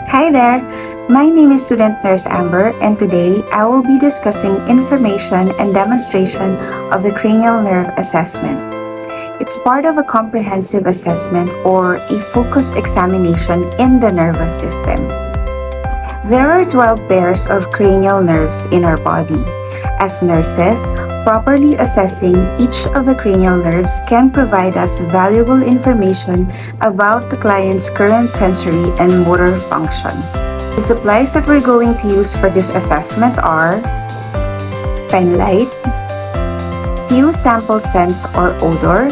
Hi there, my name is Student Nurse Amber, and today I will be discussing information and demonstration of the cranial nerve assessment. It's part of a comprehensive assessment or a focused examination in the nervous system. There are 12 pairs of cranial nerves in our body. As nurses, properly assessing each of the cranial nerves can provide us valuable information about the client's current sensory and motor function. The supplies that we're going to use for this assessment are pen light, few sample scents or odor,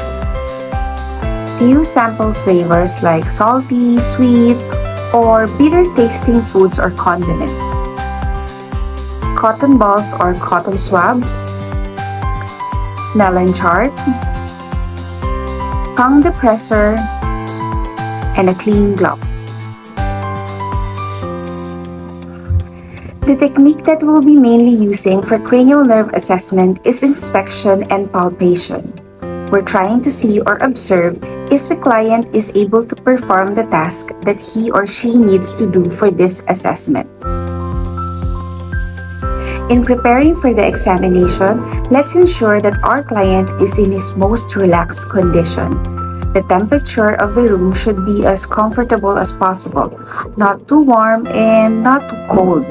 few sample flavors like salty, sweet, or bitter tasting foods or condiments, cotton balls or cotton swabs, Snellen chart, tongue depressor, and a clean glove. The technique that we'll be mainly using for cranial nerve assessment is inspection and palpation. We're trying to see or observe if the client is able to perform the task that he or she needs to do for this assessment. In preparing for the examination, let's ensure that our client is in his most relaxed condition. The temperature of the room should be as comfortable as possible, not too warm and not too cold.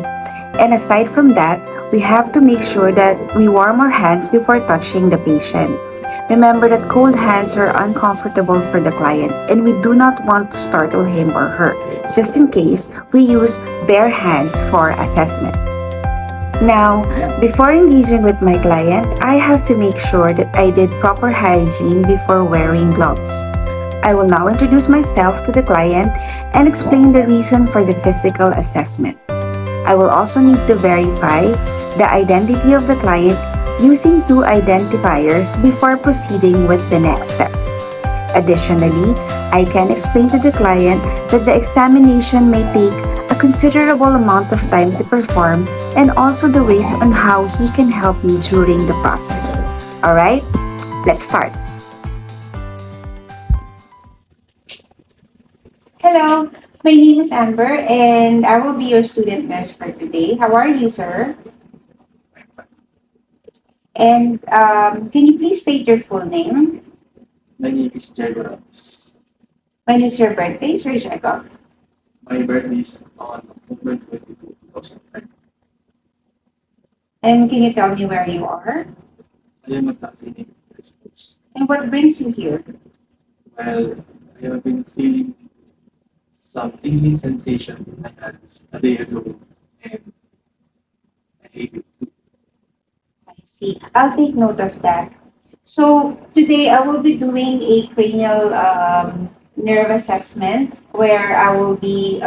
And aside from that, we have to make sure that we warm our hands before touching the patient. Remember that cold hands are uncomfortable for the client and we do not want to startle him or her. Just in case, we use bare hands for assessment. Now, before engaging with my client, I have to make sure that I did proper hygiene before wearing gloves. I will now introduce myself to the client and explain the reason for the physical assessment. I will also need to verify the identity of the client using two identifiers before proceeding with the next steps. Additionally, I can explain to the client that the examination may take a considerable amount of time to perform and also the ways on how he can help me during the process. Alright, let's start. Hello, my name is Amber and I will be your student nurse for today. How are you, sir? And can you please state your full name? My name is Jago Ramos. When is your birthday, Sir Jacob? My birthday is on October 22, 2005. And can you tell me where you are? I am at the clinic at schools. And what brings you here? Well, I have been feeling some tingling sensation in my hands a day ago, and I hate it too. I see. I'll take note of that. So today I will be doing a cranial nerve assessment where I will be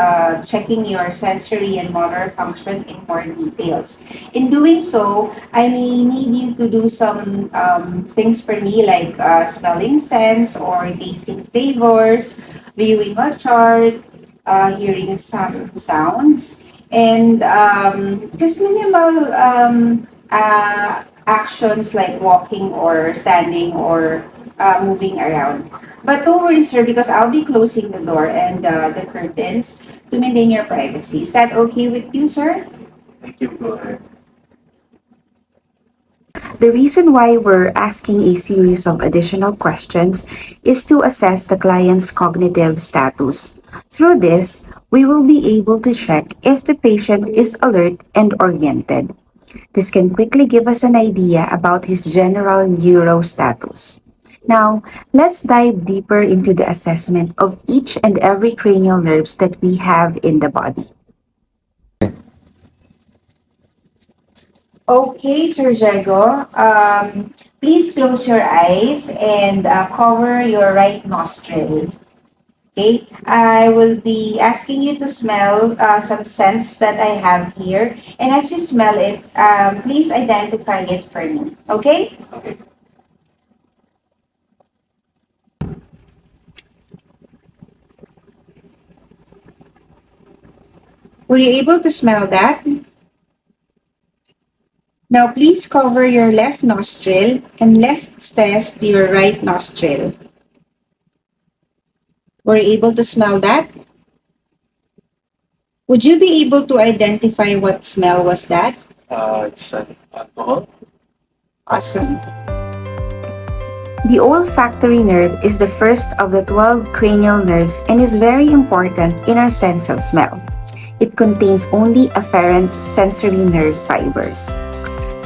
checking your sensory and motor function in more details. In doing so, I may need you to do some things for me like smelling scents or tasting flavors, viewing a chart, hearing some sounds, and just minimal actions like walking or standing or moving around. But don't worry, sir, because I'll be closing the door and the curtains to maintain your privacy. Is that okay with you, sir? Thank you, go ahead. The reason why we're asking a series of additional questions is to assess the client's cognitive status. Through this, we will be able to check if the patient is alert and oriented. This can quickly give us an idea about his general neuro status. Now, let's dive deeper into the assessment of each and every cranial nerves that we have in the body. Okay, Sir Jago, please close your eyes and cover your right nostril. Okay, I will be asking you to smell some scents that I have here. And as you smell it, please identify it for me. Okay? Okay. Were you able to smell that? Now please cover your left nostril and let's test your right nostril. Were you able to smell that? Would you be able to identify what smell was that? It's an alcohol. Awesome. The olfactory nerve is the first of the 12 cranial nerves and is very important in our sense of smell. It contains only afferent sensory nerve fibers.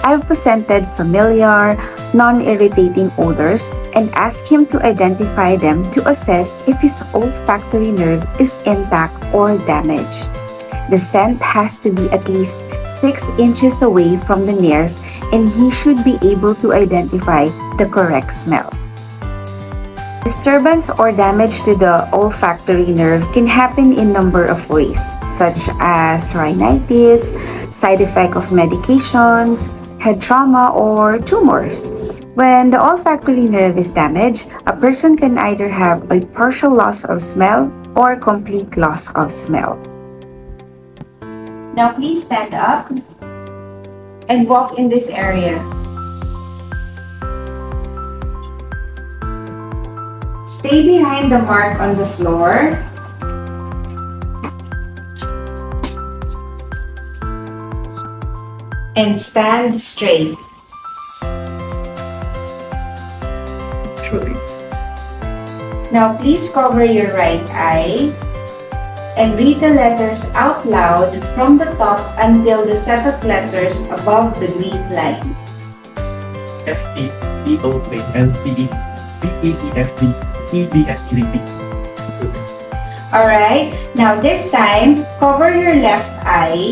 I've presented familiar, non-irritating odors and asked him to identify them to assess if his olfactory nerve is intact or damaged. The scent has to be at least 6 inches away from the nares and he should be able to identify the correct smell. Disturbance or damage to the olfactory nerve can happen in a number of ways, such as rhinitis, side effect of medications, head trauma, or tumors. When the olfactory nerve is damaged, a person can either have a partial loss of smell or complete loss of smell. Now please stand up and walk in this area. Stay behind the mark on the floor. And stand straight. Actually, Now please cover your right eye and read the letters out loud from the top until the set of letters above the green line. FETOKLPE, Alright, now this time, cover your left eye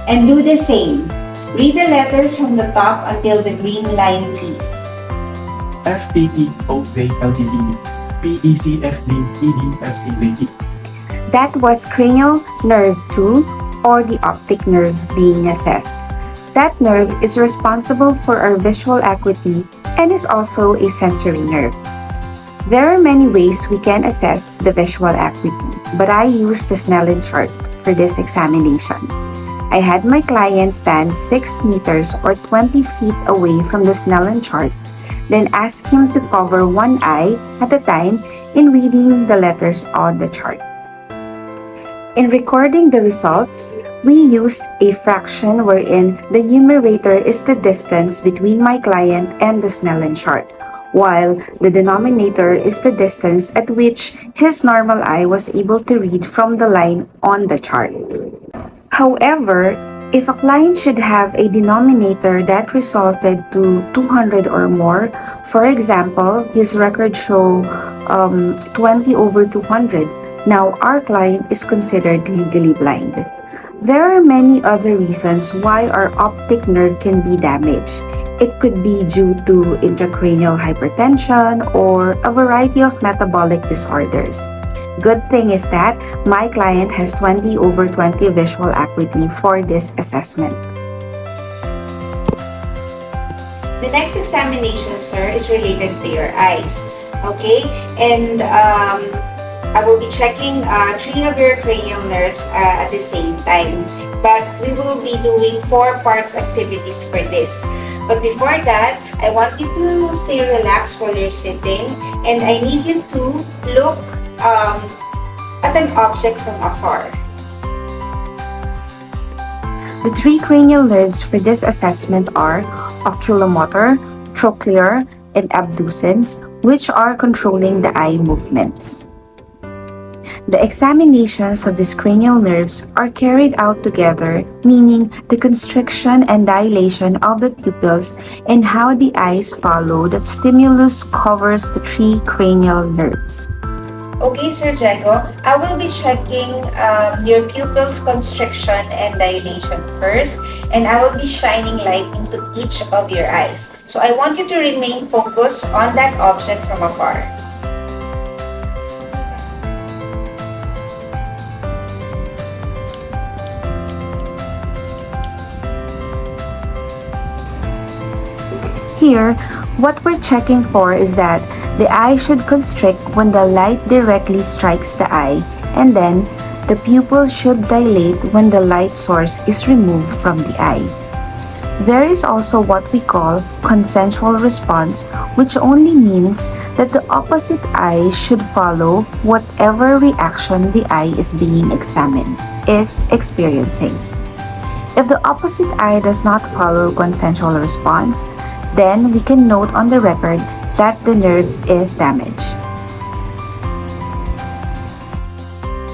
and do the same. Read the letters from the top until the green line, please. That was cranial nerve 2 or the optic nerve being assessed. That nerve is responsible for our visual acuity and is also a sensory nerve. There are many ways we can assess the visual acuity, but I used the Snellen chart for this examination. I had my client stand 6 meters or 20 feet away from the Snellen chart, then ask him to cover one eye at a time in reading the letters on the chart. In recording the results, we used a fraction wherein the numerator is the distance between my client and the Snellen chart, while the denominator is the distance at which his normal eye was able to read from the line on the chart. However, if a client should have a denominator that resulted to 200 or more, for example, his record show 20 over 200, now our client is considered legally blind. There are many other reasons why our optic nerve can be damaged. It could be due to intracranial hypertension or a variety of metabolic disorders. Good thing is that my client has 20 over 20 visual acuity for this assessment. The next examination, sir, is related to your eyes. Okay? And I will be checking 3 of your cranial nerves at the same time. But we will be doing 4 parts activities for this. But before that, I want you to stay relaxed while you're sitting. And I need you to look at an object from afar. The 3 cranial nerves for this assessment are oculomotor, trochlear, and abducens, which are controlling the eye movements. The examinations of these cranial nerves are carried out together, meaning the constriction and dilation of the pupils and how the eyes follow that stimulus covers the 3 cranial nerves. Okay, Sir Diego, I will be checking your pupils constriction and dilation first, and I will be shining light into each of your eyes. So I want you to remain focused on that object from afar. Here, what we're checking for is that the eye should constrict when the light directly strikes the eye, and then the pupil should dilate when the light source is removed from the eye. There is also what we call consensual response, which only means that the opposite eye should follow whatever reaction the eye is being examined is experiencing. If the opposite eye does not follow consensual response, then we can note on the record that the nerve is damaged.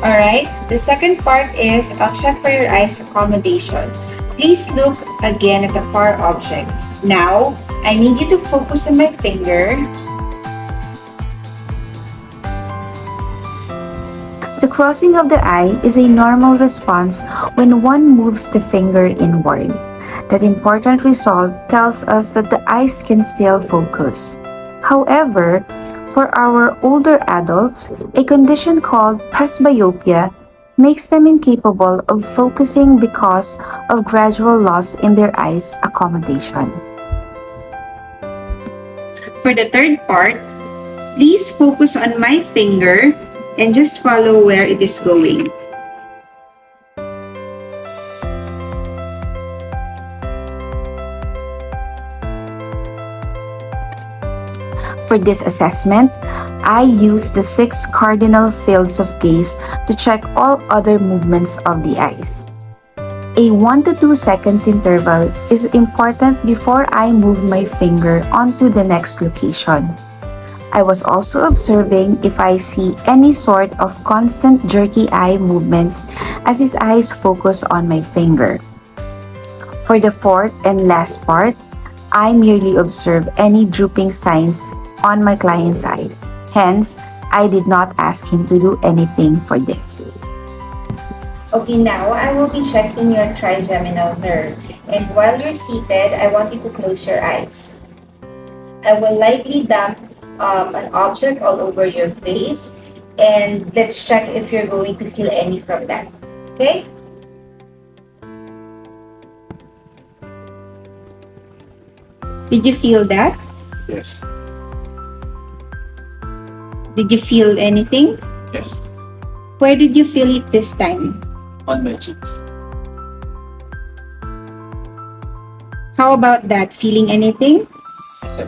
Alright, the second part is I'll check for your eyes accommodation. Please look again at the far object. Now, I need you to focus on my finger. The crossing of the eye is a normal response when one moves the finger inward. That important result tells us that the eyes can still focus. However, for our older adults, a condition called presbyopia makes them incapable of focusing because of gradual loss in their eyes accommodation. For the third part, please focus on my finger and just follow where it is going. For this assessment, I use the 6 cardinal fields of gaze to check all other movements of the eyes. A 1 to 2 seconds interval is important before I move my finger onto the next location. I was also observing if I see any sort of constant jerky eye movements as his eyes focus on my finger. For the fourth and last part, I merely observe any drooping signs on my client's eyes. Hence, I did not ask him to do anything for this. Okay, now I will be checking your trigeminal nerve. And while you're seated, I want you to close your eyes. I will lightly dump an object all over your face, and let's check if you're going to feel any from that. Okay? Did you feel that? Yes. Did you feel anything? Yes. Where did you feel it this time? On my cheeks. How about that? Feeling anything? Accepted.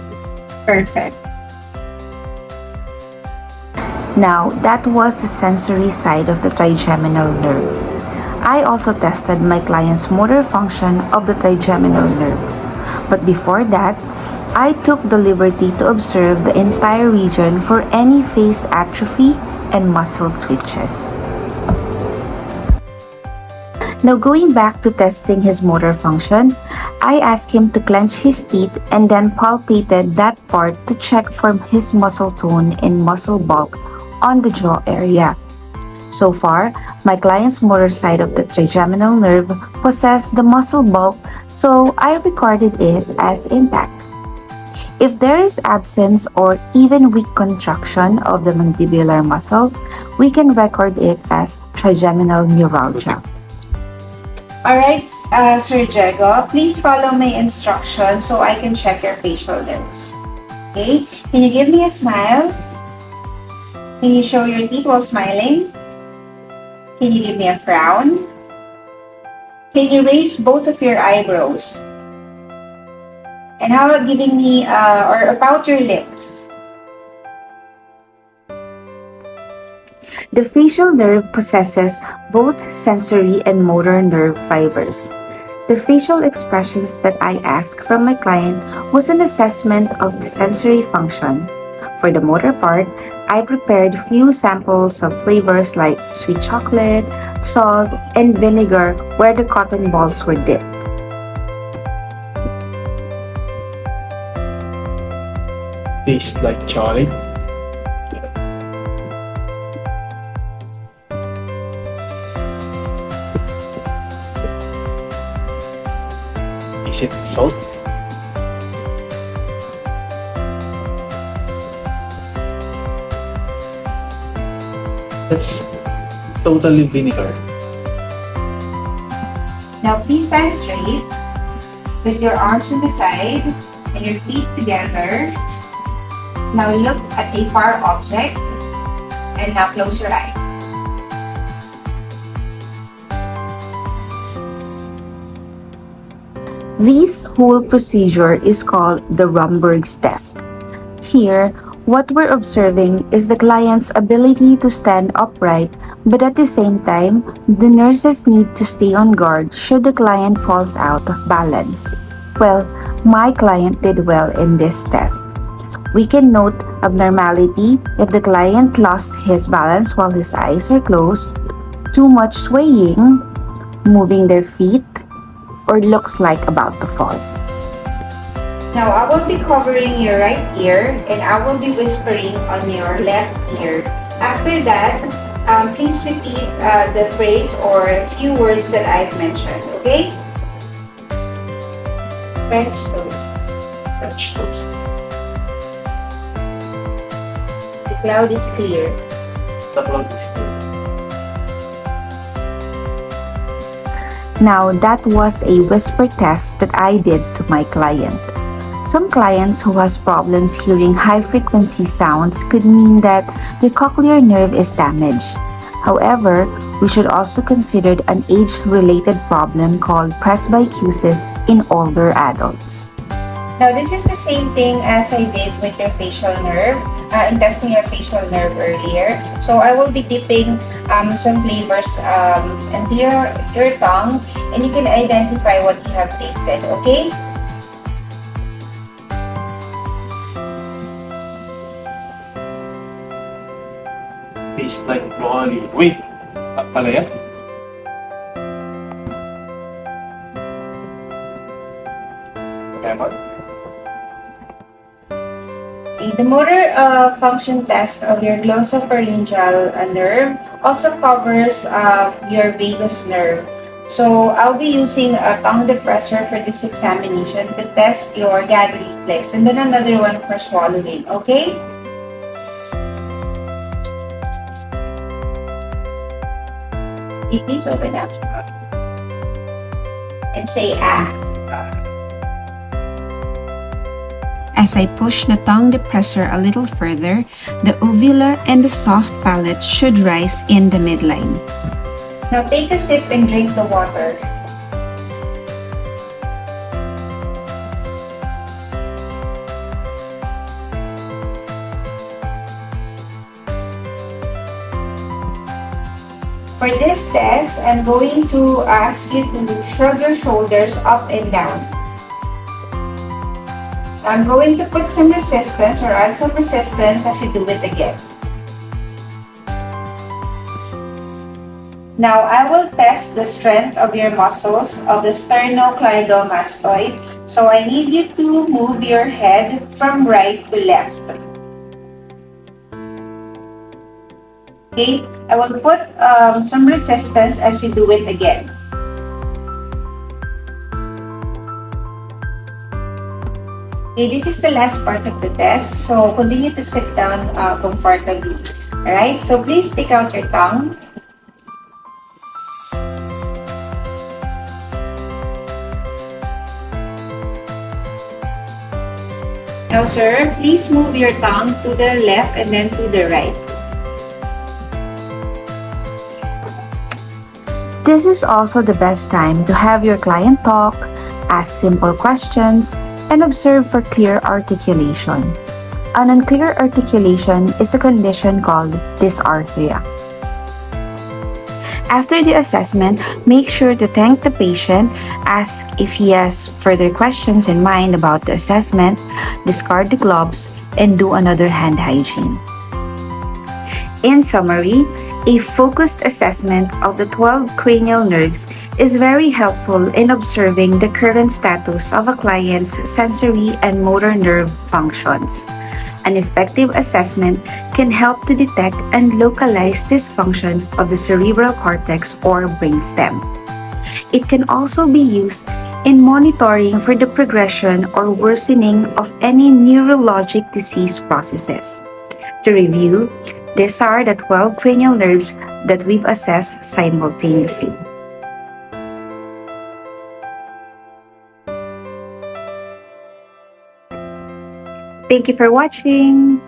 Perfect. Now, that was the sensory side of the trigeminal nerve. I also tested my client's motor function of the trigeminal nerve. But before that, I took the liberty to observe the entire region for any face atrophy and muscle twitches. Now going back to testing his motor function, I asked him to clench his teeth and then palpated that part to check for his muscle tone and muscle bulk on the jaw area. So far, my client's motor side of the trigeminal nerve possessed the muscle bulk, so I recorded it as intact. If there is absence or even weak contraction of the mandibular muscle, we can record it as trigeminal neuralgia. Alright, Sir Diego, please follow my instructions so I can check your facial nerves. Okay, can you give me a smile? Can you show your teeth while smiling? Can you give me a frown? Can you raise both of your eyebrows? And how about giving me or about your lips? The facial nerve possesses both sensory and motor nerve fibers. The facial expressions that I asked from my client was an assessment of the sensory function. For the motor part, I prepared few samples of flavors like sweet chocolate, salt, and vinegar where the cotton balls were dipped. Tastes like chocolate. Is it salt? That's totally vinegar. Now please stand straight with your arms to the side and your feet together. Now look at a far object and now close your eyes. This whole procedure is called the Romberg's test. Here, what we're observing is the client's ability to stand upright, but at the same time, the nurses need to stay on guard should the client falls out of balance. Well, my client did well in this test. We can note abnormality if the client lost his balance while his eyes are closed, too much swaying, moving their feet, or looks like about to fall. Now, I will be covering your right ear and I will be whispering on your left ear. After that, please repeat the phrase or few words that I've mentioned, okay? French toast. French toast. The cloud is clear. The cloud is clear. Now, that was a whisper test that I did to my client. Some clients who has problems hearing high-frequency sounds could mean that the cochlear nerve is damaged. However, we should also consider an age-related problem called presbycusis in older adults. Now, this is the same thing as I did with your facial nerve, in testing your facial nerve earlier. So I will be dipping some flavors into your tongue, and you can identify what you have tasted, okay? Tastes like broccoli. Wait! Pala yan? Lemon? The motor function test of your glossopharyngeal nerve also covers your vagus nerve. So I'll be using a tongue depressor for this examination to test your gag reflex, and then another one for swallowing, okay? Okay, please open up and say ah. As I push the tongue depressor a little further, the uvula and the soft palate should rise in the midline. Now take a sip and drink the water. For this test, I'm going to ask you to shrug your shoulders up and down. I'm going to put some resistance or add some resistance as you do it again. Now, I will test the strength of your muscles of the sternocleidomastoid. So I need you to move your head from right to left. Okay, I will put some resistance as you do it again. Okay, this is the last part of the test, so continue to sit down comfortably. Alright, so please take out your tongue. Now, sir, please move your tongue to the left and then to the right. This is also the best time to have your client talk, ask simple questions, and observe for clear articulation. An unclear articulation is a condition called dysarthria. After the assessment, make sure to thank the patient, ask if he has further questions in mind about the assessment, discard the gloves, and do another hand hygiene. In summary, a focused assessment of the 12 cranial nerves is very helpful in observing the current status of a client's sensory and motor nerve functions. An effective assessment can help to detect and localize dysfunction of the cerebral cortex or brainstem. It can also be used in monitoring for the progression or worsening of any neurologic disease processes. To review, these are the 12 cranial nerves that we've assessed simultaneously. Thank you for watching.